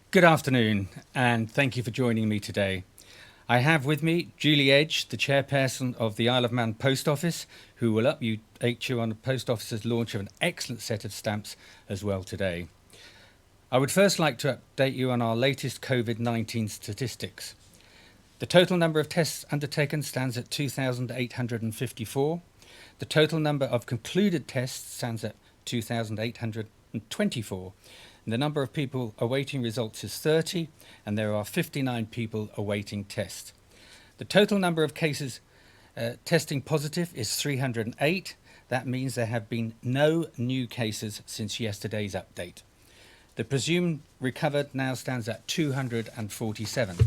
Good afternoon, and thank you for joining me today. I have with me Julie Edge, the chairperson of the Isle of Man Post Office, who will update you on the Post Office's launch of an excellent set of stamps as well today. I would first like to update you on our latest COVID-19 statistics. The total number of tests undertaken stands at 2,854. The total number of concluded tests stands at 2,824. And the number of people awaiting results is 30, and there are 59 people awaiting tests. The total number of cases testing positive is 308. That means there have been no new cases since yesterday's update. The presumed recovered now stands at 247.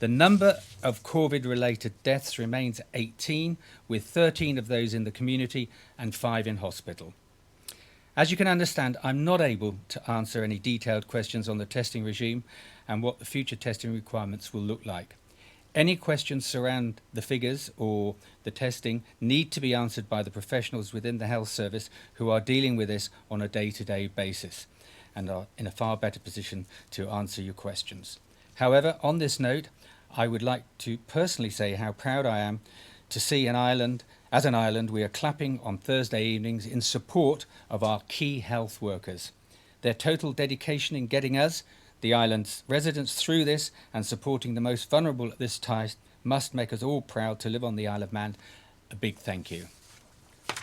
The number of COVID-related deaths remains 18, with 13 of those in the community and 5 in hospital. As you can understand, I'm not able to answer any detailed questions on the testing regime and what the future testing requirements will look like. Any questions surround the figures or the testing need to be answered by the professionals within the health service who are dealing with this on a day-to-day basis and are in a far better position to answer your questions. However, on this note, I would like to personally say how proud I am to see as an island, we are clapping on Thursday evenings in support of our key health workers. Their total dedication in getting us, the island's residents, through this and supporting the most vulnerable at this time must make us all proud to live on the Isle of Man. A big thank you.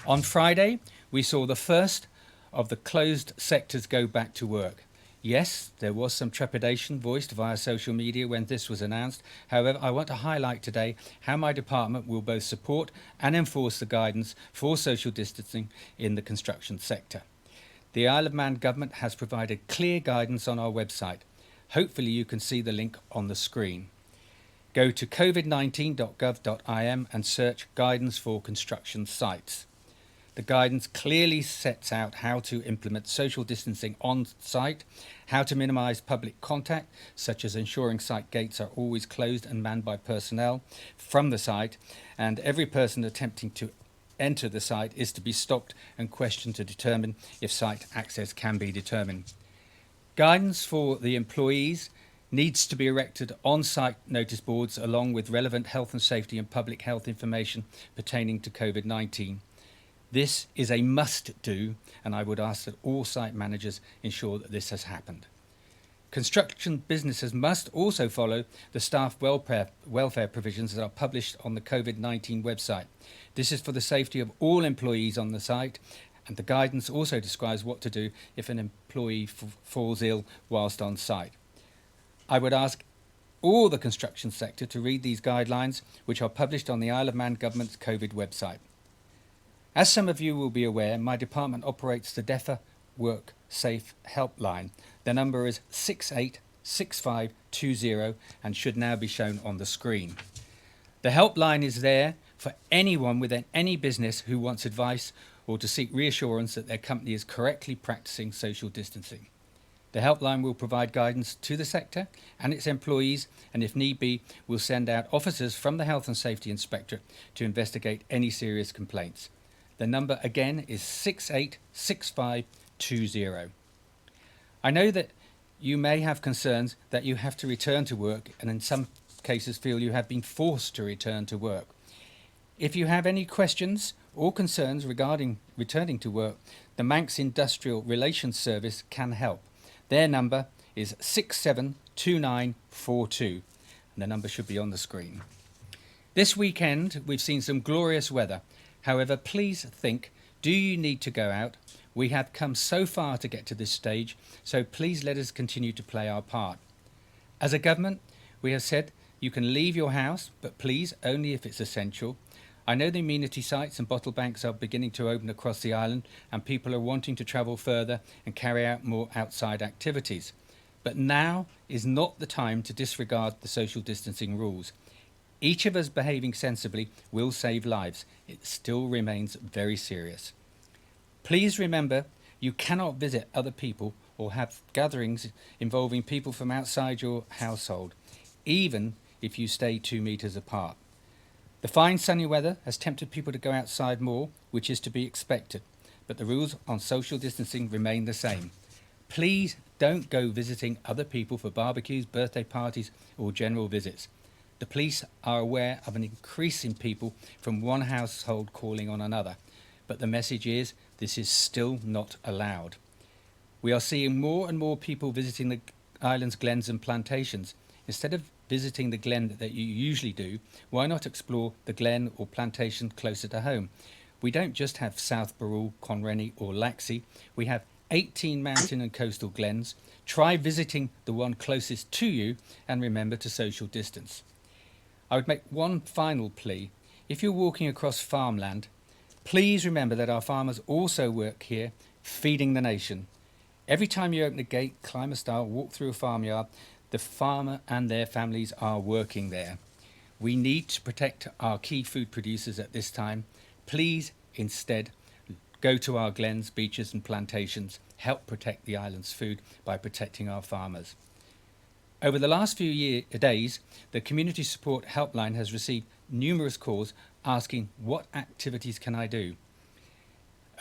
On Friday, we saw the first of the closed sectors go back to work. Yes, there was some trepidation voiced via social media when this was announced. However, I want to highlight today how my department will both support and enforce the guidance for social distancing in the construction sector. The Isle of Man government has provided clear guidance on our website. Hopefully you can see the link on the screen. Go to covid19.gov.im and search guidance for construction sites. The guidance clearly sets out how to implement social distancing on site, how to minimise public contact, such as ensuring site gates are always closed and manned by personnel from the site, and every person attempting to enter the site is to be stopped and questioned to determine if site access can be determined. Guidance for the employees needs to be erected on-site notice boards along with relevant health and safety and public health information pertaining to COVID-19. This is a must-do, and I would ask that all site managers ensure that this has happened. Construction businesses must also follow the staff welfare provisions that are published on the COVID-19 website. This is for the safety of all employees on the site, and the guidance also describes what to do if an employee falls ill whilst on site. I would ask all the construction sector to read these guidelines, which are published on the Isle of Man Government's COVID website. As some of you will be aware, my department operates the DEFA Work Safe Helpline. The number is 686520 and should now be shown on the screen. The helpline is there for anyone within any business who wants advice or to seek reassurance that their company is correctly practicing social distancing. The helpline will provide guidance to the sector and its employees, and if need be, will send out officers from the Health and Safety Inspectorate to investigate any serious complaints. The number again is 686520. I know that you may have concerns that you have to return to work and in some cases feel you have been forced to return to work. If you have any questions or concerns regarding returning to work, the Manx Industrial Relations Service can help. Their number is 672942 and the number should be on the screen. This weekend we've seen some glorious weather. However, please think, do you need to go out? We have come so far to get to this stage, so please let us continue to play our part. As a government, we have said you can leave your house, but please only if it's essential. I know the amenity sites and bottle banks are beginning to open across the island and people are wanting to travel further and carry out more outside activities. But now is not the time to disregard the social distancing rules. Each of us behaving sensibly will save lives. It still remains very serious. Please remember, you cannot visit other people or have gatherings involving people from outside your household, even if you stay 2 meters apart. The fine sunny weather has tempted people to go outside more, which is to be expected, but the rules on social distancing remain the same. Please don't go visiting other people for barbecues, birthday parties, or general visits. The police are aware of an increase in people from one household calling on another, but the message is this is still not allowed. We are seeing more and more people visiting the island's glens and plantations. Instead of visiting the glen that you usually do, why not explore the glen or plantation closer to home? We don't just have South Barrule, Conrenny or Laxey, we have 18 mountain and coastal glens. Try visiting the one closest to you and remember to social distance. I would make one final plea. If you're walking across farmland, please remember that our farmers also work here, feeding the nation. Every time you open a gate, climb a stile, walk through a farmyard, the farmer and their families are working there. We need to protect our key food producers at this time. Please, instead, go to our glens, beaches and plantations. Help protect the island's food by protecting our farmers. Over the last few days, the Community Support Helpline has received numerous calls asking, what activities can I do?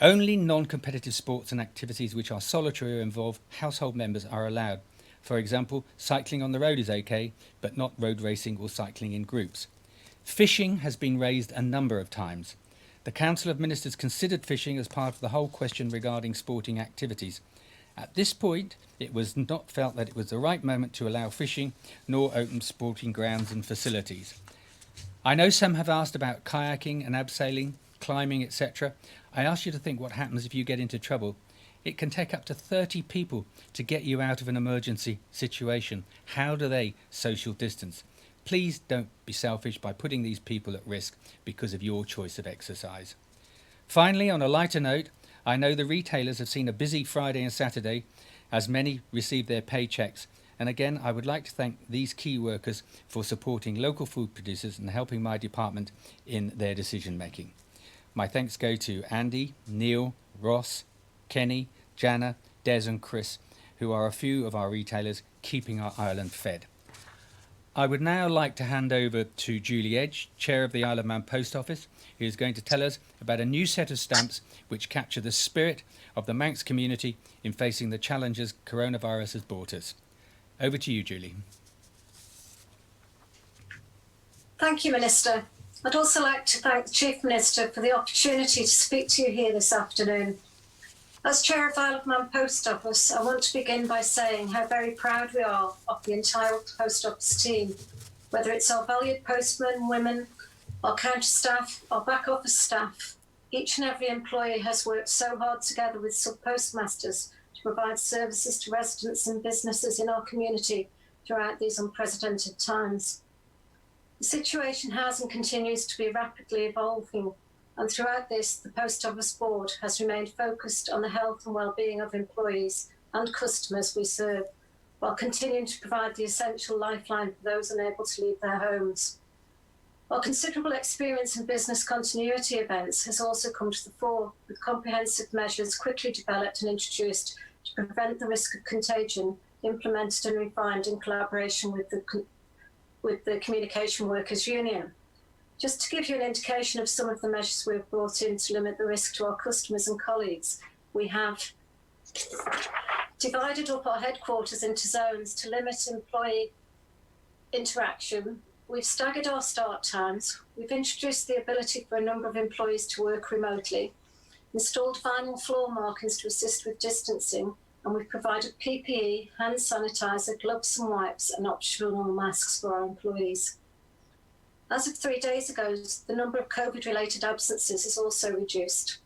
Only non-competitive sports and activities which are solitary or involve household members are allowed. For example, cycling on the road is okay, but not road racing or cycling in groups. Fishing has been raised a number of times. The Council of Ministers considered fishing as part of the whole question regarding sporting activities. At this point, it was not felt that it was the right moment to allow fishing, nor open sporting grounds and facilities. I know some have asked about kayaking and abseiling, climbing, etc. I ask you to think what happens if you get into trouble. It can take up to 30 people to get you out of an emergency situation. How do they social distance? Please don't be selfish by putting these people at risk because of your choice of exercise. Finally, on a lighter note, I know the retailers have seen a busy Friday and Saturday as many receive their paychecks. And again, I would like to thank these key workers for supporting local food producers and helping my department in their decision making. My thanks go to Andy, Neil, Ross, Kenny, Jana, Des and Chris, who are a few of our retailers keeping our island fed. I would now like to hand over to Julie Edge, Chair of the Isle of Man Post Office, who is going to tell us about a new set of stamps which capture the spirit of the Manx community in facing the challenges coronavirus has brought us. Over to you, Julie. Thank you, Minister. I'd also like to thank the Chief Minister for the opportunity to speak to you here this afternoon. As Chair of Isle of Man Post Office, I want to begin by saying how very proud we are of the entire Post Office team, whether it's our valued postmen, women, our counter staff, our back office staff. Each and every employee has worked so hard together with sub-postmasters to provide services to residents and businesses in our community throughout these unprecedented times. The situation has and continues to be rapidly evolving, and throughout this, the Post Office Board has remained focused on the health and well-being of employees and customers we serve, while continuing to provide the essential lifeline for those unable to leave their homes. While considerable experience in business continuity events has also come to the fore, with comprehensive measures quickly developed and introduced to prevent the risk of contagion, implemented and refined in collaboration with the Communication Workers Union. Just to give you an indication of some of the measures we've brought in to limit the risk to our customers and colleagues, we have divided up our headquarters into zones to limit employee interaction. We've staggered our start times. We've introduced the ability for a number of employees to work remotely, installed vinyl floor markings to assist with distancing, and we've provided PPE, hand sanitizer, gloves and wipes, and optional masks for our employees. As of 3 days ago, the number of COVID-related absences is also reduced.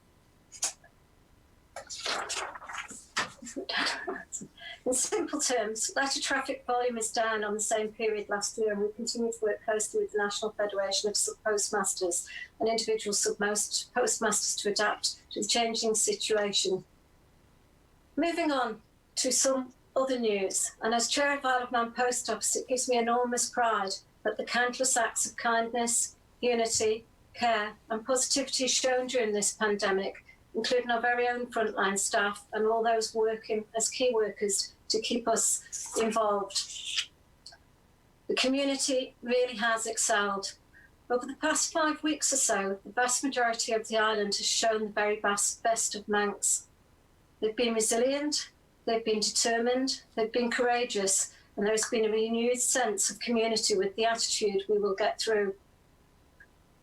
In simple terms, letter traffic volume is down on the same period last year, and we continue to work closely with the National Federation of Sub-Postmasters and individual postmasters to adapt to the changing situation. Moving on to some other news, and as Chair of Isle of Man Post Office, it gives me enormous pride that the countless acts of kindness, unity, care and positivity shown during this pandemic, including our very own frontline staff and all those working as key workers to keep us involved. The community really has excelled. Over the past 5 weeks or so, the vast majority of the island has shown the very best of Manx. They've been resilient, they've been determined, they've been courageous, and there has been a renewed sense of community with the attitude we will get through.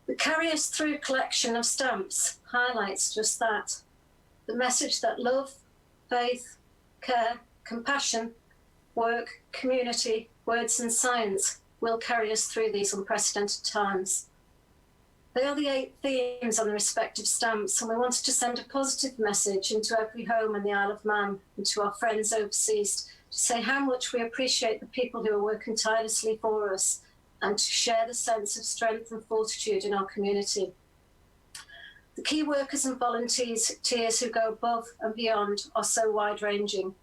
The Carry Us Through collection of stamps highlights just that. The message that love, faith, care, compassion, work, community, words and science will carry us through these unprecedented times. They are the 8 themes on the respective stamps, and we wanted to send a positive message into every home in the Isle of Man and to our friends overseas to say how much we appreciate the people who are working tirelessly for us and to share the sense of strength and fortitude in our community. The key workers and volunteers who go above and beyond are so wide-ranging.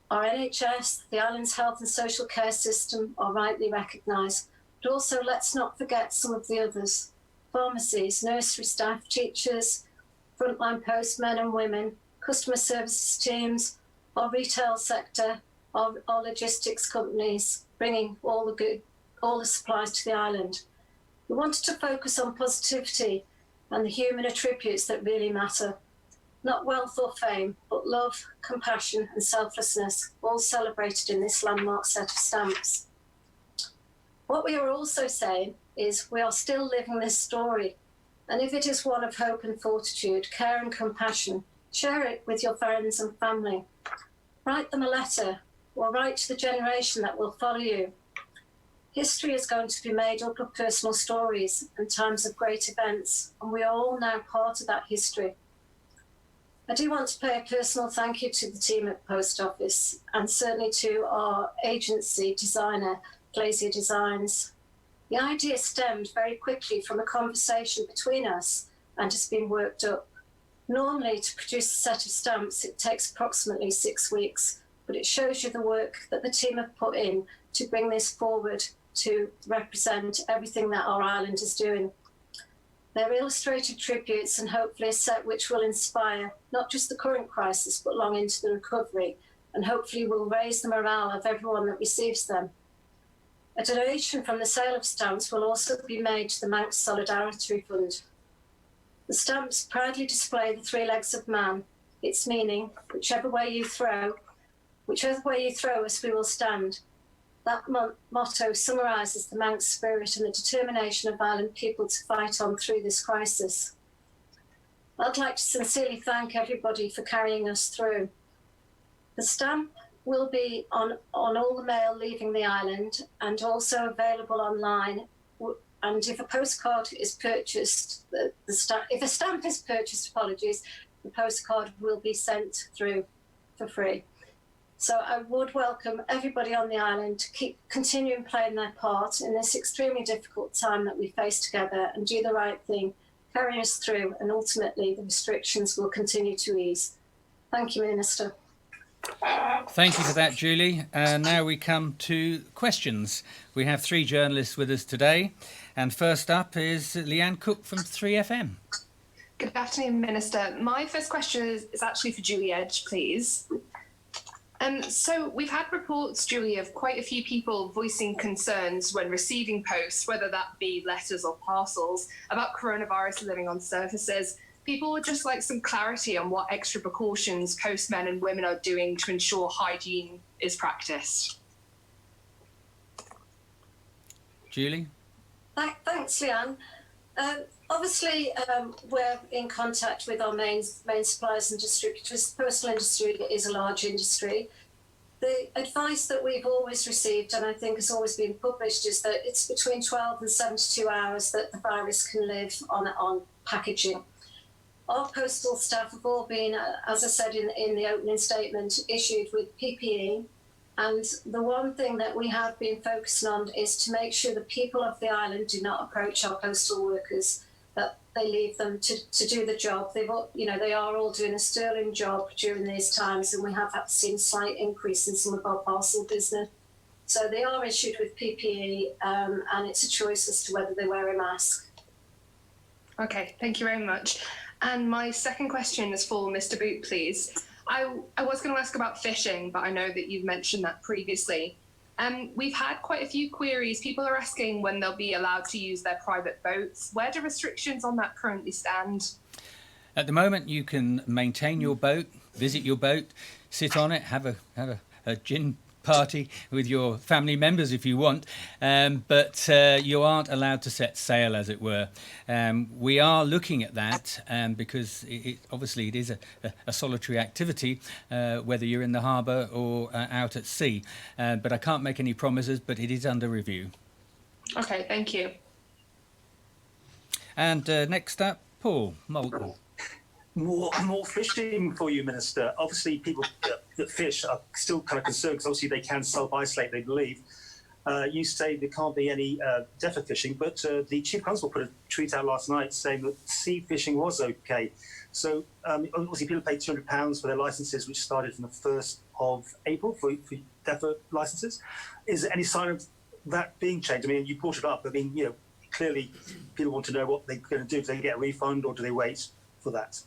Our NHS, the island's health and social care system are rightly recognised, but also let's not forget some of the others. Pharmacies, nursery staff, teachers, frontline postmen and women, customer services teams, our retail sector, our logistics companies, bringing all the supplies to the island. We wanted to focus on positivity and the human attributes that really matter. Not wealth or fame, but love, compassion and selflessness, all celebrated in this landmark set of stamps. What we are also saying is we are still living this story. And if it is one of hope and fortitude, care and compassion, share it with your friends and family. Write them a letter or write to the generation that will follow you. History is going to be made up of personal stories and times of great events, and we are all now part of that history. I do want to pay a personal thank you to the team at Post Office and certainly to our agency designer, Glazier Designs. The idea stemmed very quickly from a conversation between us and has been worked up. Normally, to produce a set of stamps, it takes approximately 6 weeks, but it shows you the work that the team have put in to bring this forward to represent everything that our island is doing. They're illustrated tributes and hopefully a set which will inspire not just the current crisis, but long into the recovery, and hopefully will raise the morale of everyone that receives them. A donation from the sale of stamps will also be made to the Manx Solidarity Fund. The stamps proudly display the 3 legs of man, its meaning, whichever way you throw us, we will stand. That motto summarises the Manx spirit and the determination of island people to fight on through this crisis. I'd like to sincerely thank everybody for carrying us through. The stamp will be on all the mail leaving the island and also available online. And if a postcard is purchased, if a stamp is purchased, the postcard will be sent through for free. So I would welcome everybody on the island to keep continuing playing their part in this extremely difficult time that we face together and do the right thing, carry us through, and ultimately the restrictions will continue to ease. Thank you, Minister. Thank you for that, Julie. Now we come to questions. We have 3 journalists with us today. And first up is Leanne Cook from 3FM. Good afternoon, Minister. My first question is actually for Julie Edge, please. So we've had reports, Julie, of quite a few people voicing concerns when receiving posts, whether that be letters or parcels, about coronavirus living on surfaces. People would just like some clarity on what extra precautions postmen and women are doing to ensure hygiene is practiced. Julie? Thanks, Leanne. Obviously, we're in contact with our main suppliers and distributors. The postal industry is a large industry. The advice that we've always received, and I think has always been published, is that it's between 12 and 72 hours that the virus can live on packaging. Our postal staff have all been, as I said in the opening statement, issued with PPE. And the one thing that we have been focusing on is to make sure the people of the island do not approach our postal workers, that they leave them to do the job. They are all doing a sterling job during these times, and we have seen slight increase in some of our parcel business. So they are issued with PPE, and it's a choice as to whether they wear a mask. Okay, thank you very much. And my second question is for Mr. Boot, please. I was going to ask about fishing, but I know that you've mentioned that previously. We've had quite a few queries. People are asking when they'll be allowed to use their private boats. Where do restrictions on that currently stand? At the moment, you can maintain your boat, visit your boat, sit on it, have a gin party with your family members if you want, but you aren't allowed to set sail, as it were. We are looking at that because obviously it is a solitary activity, whether you're in the harbour or out at sea. But I can't make any promises, but it is under review. Okay, thank you. And next up, Paul Moulton. More fishing for you, Minister. Obviously, people that fish are still kind of concerned because obviously they can self-isolate, they believe. You say there can't be any DEFA fishing, but the Chief Constable put a tweet out last night saying that sea fishing was okay. So obviously people paid £200 for their licences, which started from the 1st of April for DEFA licences. Is there any sign of that being changed? I mean, you brought it up. I mean, you know, clearly people want to know what they're going to do. Do they get a refund or do they wait for that?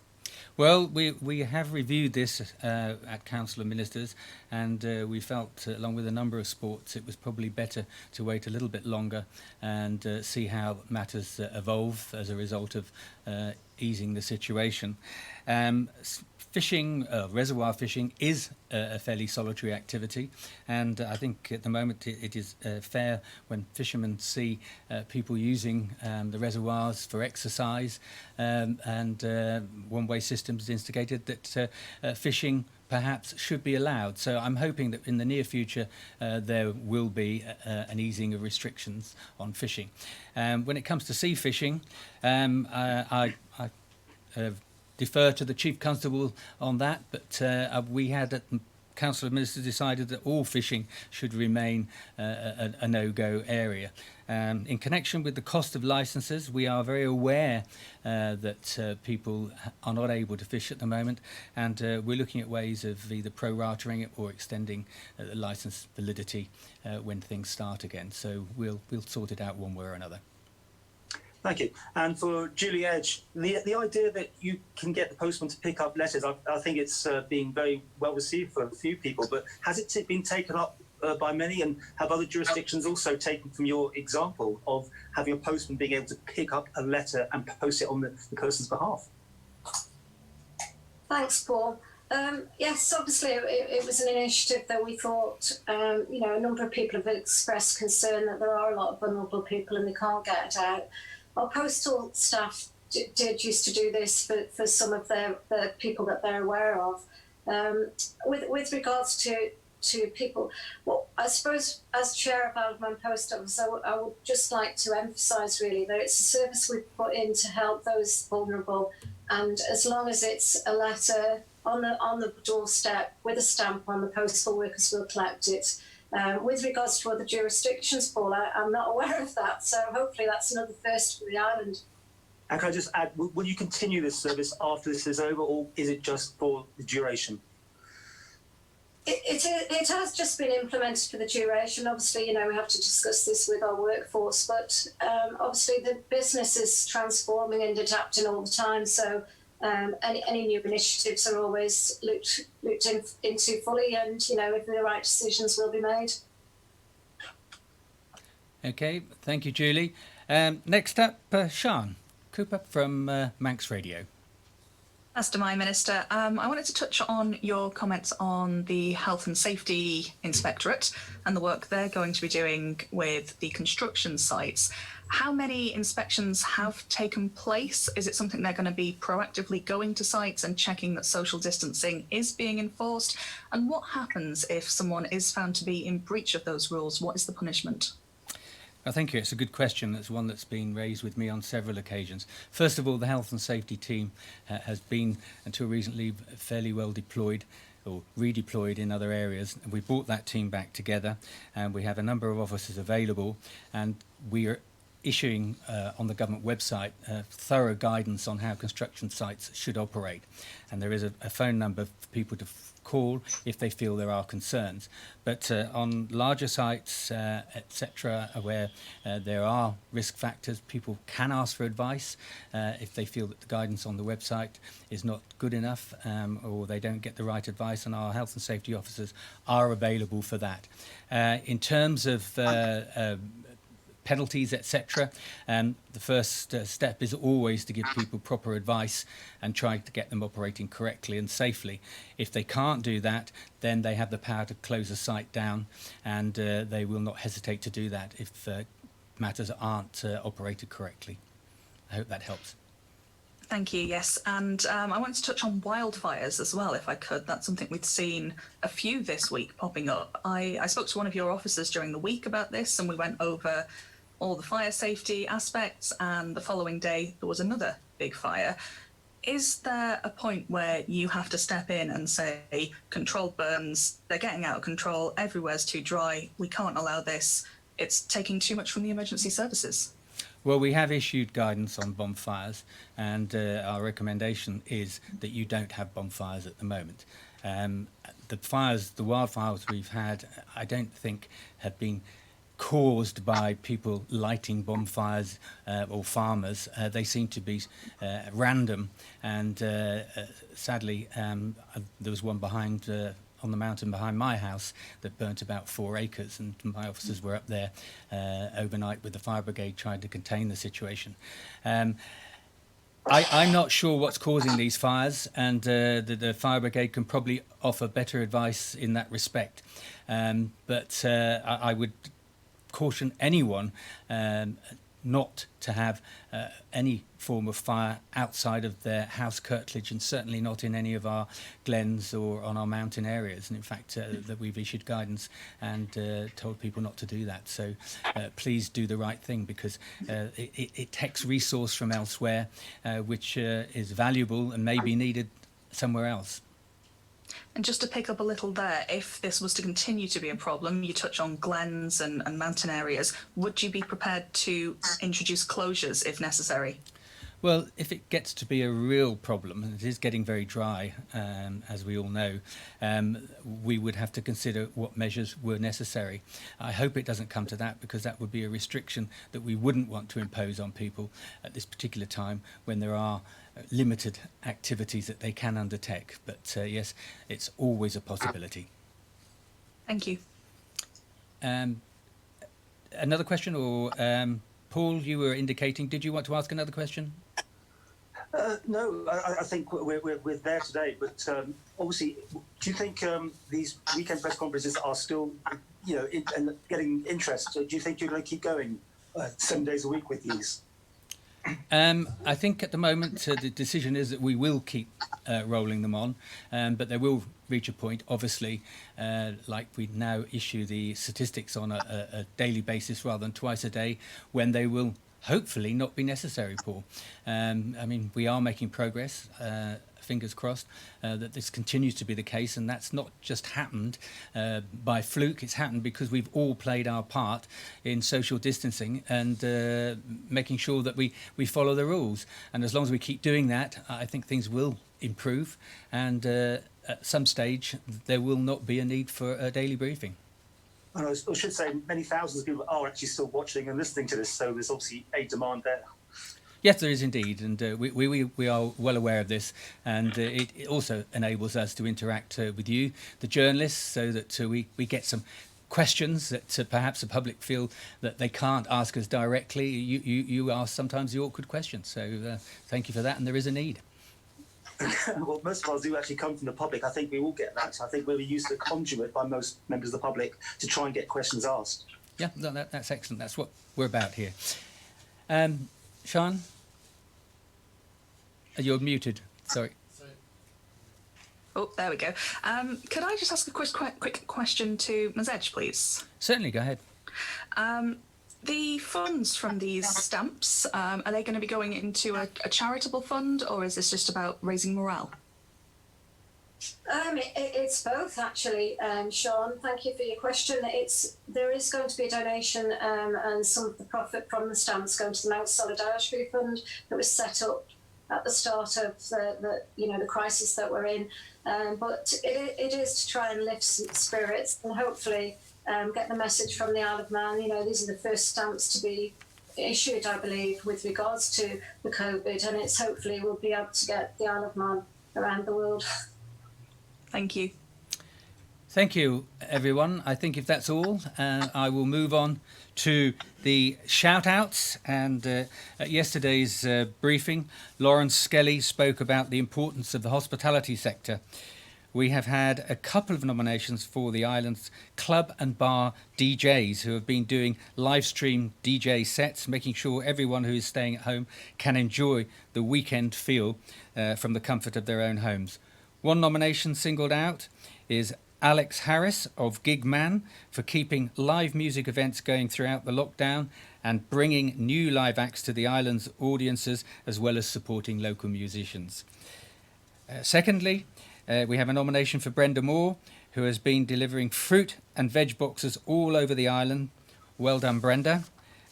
Well, we have reviewed this at Council of Ministers, and we felt, along with a number of sports, it was probably better to wait a little bit longer and see how matters evolve as a result of easing the situation. Fishing, reservoir fishing, is a fairly solitary activity, and I think at the moment it is fair when fishermen see people using the reservoirs for exercise, and one-way systems instigated that fishing perhaps should be allowed. So I'm hoping that in the near future there will be an easing of restrictions on fishing. When it comes to sea fishing, I defer to the Chief Constable on that, but we had at the Council of Ministers decided that all fishing should remain a no-go area. In connection with the cost of licences, we are very aware that people are not able to fish at the moment, and we're looking at ways of either pro-ratering it or extending the licence validity when things start again. So we'll sort it out one way or another. Thank you. And for Julie Edge, the idea that you can get the postman to pick up letters, I think it's being very well received for a few people, but has it been taken up by many, and have other jurisdictions also taken from your example of having a postman being able to pick up a letter and post it on the person's behalf? Thanks, Paul. Yes, obviously it was an initiative that we thought, you know, a number of people have expressed concern that there are a lot of vulnerable people and they can't get it out. Our postal staff did used to do this for some of the people that they're aware of. With regards to people, well, I suppose as chair of Isle of Man Post Office, I would just like to emphasise really that it's a service we've put in to help those vulnerable, and as long as it's a letter on the doorstep with a stamp on, the postal workers will collect it. With regards to other jurisdictions, Paul, I'm not aware of that, so hopefully that's another first for the island. And can I just add, will you continue this service after this is over, or is it just for the duration? It has just been implemented for the duration. Obviously, you know, we have to discuss this with our workforce, but obviously the business is transforming and adapting all the time, so any new initiatives are always looked into fully, and you know, if the right decisions will be made. Okay, thank you, Julie. Next up, Sian Cooper from Manx Radio. Mastermind Minister, I wanted to touch on your comments on the Health and Safety Inspectorate and the work they're going to be doing with the construction sites. How many inspections have taken place? Is it something they're going to be proactively going to sites and checking that social distancing is being enforced? And what happens if someone is found to be in breach of those rules? What is the punishment? Well, thank you. It's a good question. It's one that's been raised with me on several occasions. First of all, the health and safety team has been, until recently, fairly well deployed or redeployed in other areas. And we brought that team back together, and we have a number of officers available, and we are issuing on the government website thorough guidance on how construction sites should operate. And there is a phone number for people to call if they feel there are concerns. But on larger sites, etc., where there are risk factors, people can ask for advice if they feel that the guidance on the website is not good enough, or they don't get the right advice, and our health and safety officers are available for that. In terms of penalties, etc. The first step is always to give people proper advice and try to get them operating correctly and safely. If they can't do that, then they have the power to close a site down, and they will not hesitate to do that if matters aren't operated correctly. I hope that helps. Thank you, yes. And I wanted to touch on wildfires as well, if I could. That's something we've seen a few this week popping up. I spoke to one of your officers during the week about this, and we went over all the fire safety aspects, and the following day there was another big fire. Is there a point where you have to step in and say, controlled burns, they're getting out of control, everywhere's too dry, we can't allow this, it's taking too much from the emergency services? Well, we have issued guidance on bonfires, and our recommendation is that you don't have bonfires at the moment. The wildfires we've had, I don't think have been caused by people lighting bonfires or farmers. They seem to be random, and sadly there was one behind on the mountain behind my house that burnt about 4 acres, and my officers were up there overnight with the fire brigade trying to contain the situation. I'm not sure what's causing these fires, and the fire brigade can probably offer better advice in that respect. But I would caution anyone not to have any form of fire outside of their house curtilage, and certainly not in any of our glens or on our mountain areas. And in fact, that we've issued guidance and told people not to do that. So please do the right thing, because it takes resource from elsewhere, which is valuable and may be needed somewhere else. And just to pick up a little there, if this was to continue to be a problem, you touch on glens and mountain areas, would you be prepared to introduce closures if necessary? Well, if it gets to be a real problem, and it is getting very dry, as we all know, we would have to consider what measures were necessary. I hope it doesn't come to that, because that would be a restriction that we wouldn't want to impose on people at this particular time when there are limited activities that they can undertake. But yes, it's always a possibility. Thank you. Another question, or Paul, you were indicating, did you want to ask another question? No, I think we're there today. But obviously, do you think these weekend press conferences are still, getting interest? Do you think you're going to keep going 7 days a week with these? I think at the moment the decision is that we will keep rolling them on, but there will reach a point, obviously, like we now issue the statistics on a daily basis rather than twice a day, when they will hopefully not be necessary, Paul. I mean, we are making progress. Fingers crossed that this continues to be the case, and that's not just happened by fluke. It's happened because we've all played our part in social distancing and making sure that we follow the rules. And as long as we keep doing that, I think things will improve, and at some stage there will not be a need for a daily briefing. And I should say, many thousands of people are actually still watching and listening to this, so there's obviously a demand there. Yes, there is indeed, and we are well aware of this, and it also enables us to interact with you, the journalists, so that we get some questions that perhaps the public feel that they can't ask us directly. You ask sometimes the awkward questions, so thank you for that, and there is a need. Well, most of us do actually come from the public. I think we all get that. I think we're used to a conduit by most members of the public to try and get questions asked. Yeah, that's excellent. That's what we're about here. Sean? You're muted. Sorry. Oh, there we go. Could I just ask a quick question to Ms. Edge, please? Certainly, go ahead. The funds from these stamps, are they going to be going into a charitable fund, or is this just about raising morale? It's both, actually, Sean. Thank you for your question. There is going to be a donation, and some of the profit from the stamps going to the Mount Solidarity Fund that was set up at the start of the crisis that we're in. But it is to try and lift some spirits and hopefully get the message from the Isle of Man. These are the first stamps to be issued, I believe, with regards to the COVID, and it's hopefully we'll be able to get the Isle of Man around the world. Thank you. Thank you, everyone. I think if that's all, I will move on to the shout-outs. And at yesterday's briefing, Lawrence Skelly spoke about the importance of the hospitality sector. We have had a couple of nominations for the island's club and bar DJs who have been doing live stream DJ sets, making sure everyone who is staying at home can enjoy the weekend feel from the comfort of their own homes. One nomination singled out is Alex Harris of Gig Man for keeping live music events going throughout the lockdown and bringing new live acts to the island's audiences, as well as supporting local musicians. Secondly, we have a nomination for Brenda Moore, who has been delivering fruit and veg boxes all over the island. Well done, Brenda.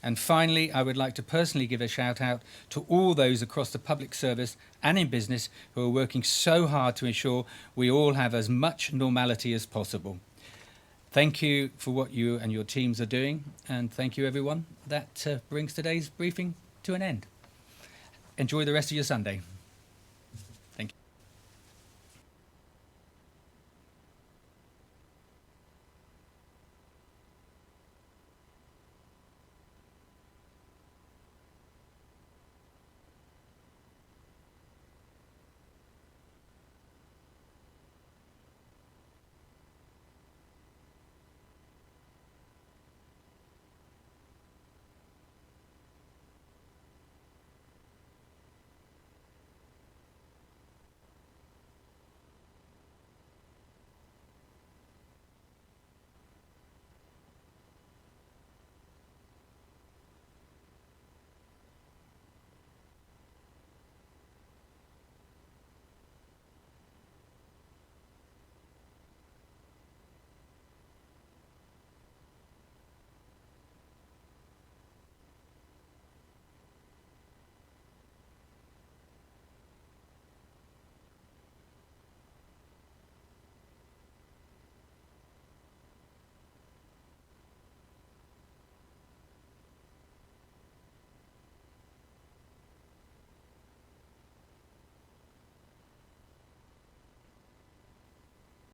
And finally, I would like to personally give a shout out to all those across the public service and in business who are working so hard to ensure we all have as much normality as possible. Thank you for what you and your teams are doing, and thank you, everyone. That brings today's briefing to an end. Enjoy the rest of your Sunday.